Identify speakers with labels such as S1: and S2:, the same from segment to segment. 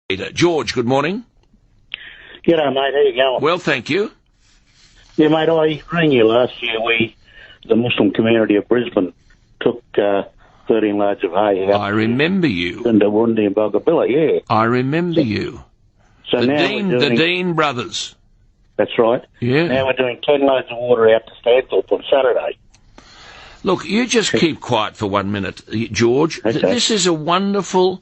S1: George, good morning.
S2: G'day, mate. How you going?
S1: Well, thank you.
S2: Yeah, mate, I rang you last year. The Muslim community of Brisbane, took 13 loads of hay.
S1: I remember you.
S2: Into Wundi and Bogabilla, yeah.
S1: I remember you.
S2: So
S1: The
S2: now
S1: Deen,
S2: we're doing,
S1: the Deen brothers.
S2: That's right.
S1: Yeah.
S2: Now we're doing 10 loads of water out to Stanthorpe on Saturday.
S1: Look, you just keep quiet for 1 minute, George.
S2: Okay.
S1: This is a wonderful...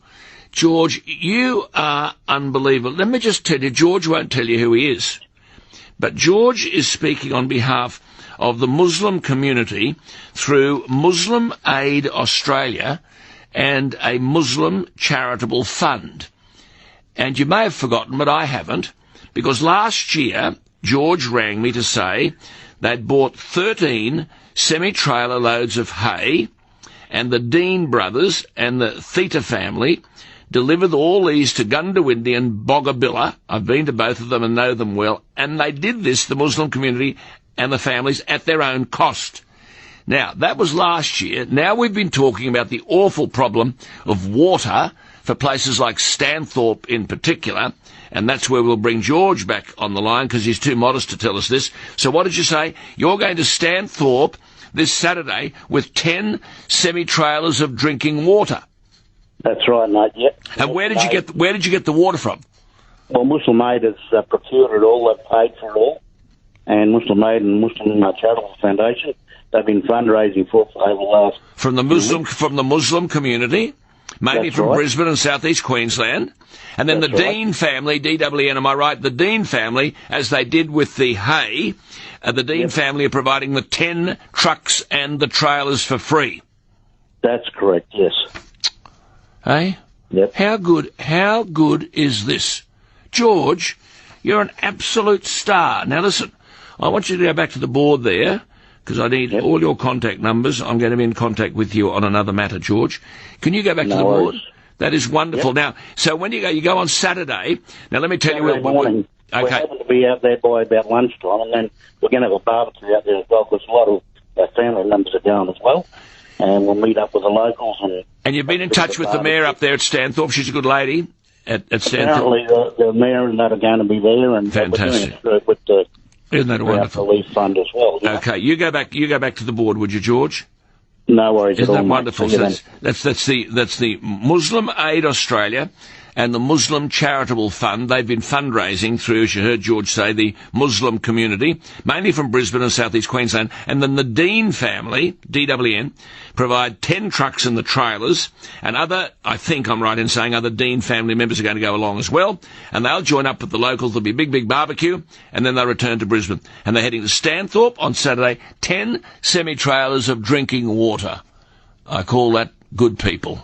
S1: George, you are unbelievable. Let me just tell you, George won't tell you who he is. But George is speaking on behalf of the Muslim community through Muslim Aid Australia and a Muslim charitable fund. And you may have forgotten, but I haven't, because last year George rang me to say they'd bought 13 semi-trailer loads of hay, and the Deen brothers and the Theta family delivered all these to Gundawindi and Bogabilla. I've been to both of them and know them well. And they did this, the Muslim community and the families, at their own cost. Now, that was last year. Now we've been talking about the awful problem of water for places like Stanthorpe in particular. And that's where we'll bring George back on the line because he's too modest to tell us this. So what did you say? You're going to Stanthorpe this Saturday with 10 semi-trailers of drinking water.
S2: That's right, mate, yep.
S1: And where did you get the water from?
S2: Well, Muslim Aid has procured it all. They've paid for it all. And Muslim Aid and Muslim Charitable Foundation, they've been fundraising for over the last...
S1: From the Muslim community, mainly
S2: That's
S1: from
S2: right.
S1: Brisbane and southeast Queensland. And then
S2: That's
S1: the
S2: right.
S1: Deen family, DWN, am I right? The Deen family, as they did with the hay, the Deen family are providing the 10 trucks and the trailers for free.
S2: That's correct, yes.
S1: Hey?
S2: Yep.
S1: How good is this? George, you're an absolute star. Now listen, I want you to go back to the board there, because I need all your contact numbers. I'm going to be in contact with you on another matter, George. Can you go back to the board?
S2: Worries.
S1: That is wonderful.
S2: Yep.
S1: Now, so when you go on Saturday. Now let me tell
S2: Saturday
S1: you...
S2: morning.
S1: Okay.
S2: We're hoping to be out there by about lunchtime, and then we're going to have a barbecue out there as well, because a lot of our family members are going as well. And we'll meet up with the locals.
S1: And you've been in touch with the mayor up there at Stanthorpe. She's a good lady at Stanthorpe.
S2: Apparently the mayor and that are going to be there. And
S1: Fantastic.
S2: We're doing it with the
S1: Isn't that wonderful?
S2: Relief Fund as well. Yeah.
S1: Okay, you go back to the board, would you, George?
S2: No worries
S1: Isn't
S2: at all,
S1: that
S2: mate.
S1: wonderful?
S2: See you
S1: So
S2: then.
S1: that's the Muslim Aid Australia and the Muslim Charitable Fund. They've been fundraising through, as you heard George say, the Muslim community, mainly from Brisbane and southeast Queensland. And then the Deen family, DWN, provide 10 trucks and the trailers, and I think I'm right in saying other Deen family members are going to go along as well, and they'll join up with the locals. There'll be a big barbecue, and then they'll return to Brisbane. And they're heading to Stanthorpe on Saturday, 10 semi-trailers of drinking water. I call that good people.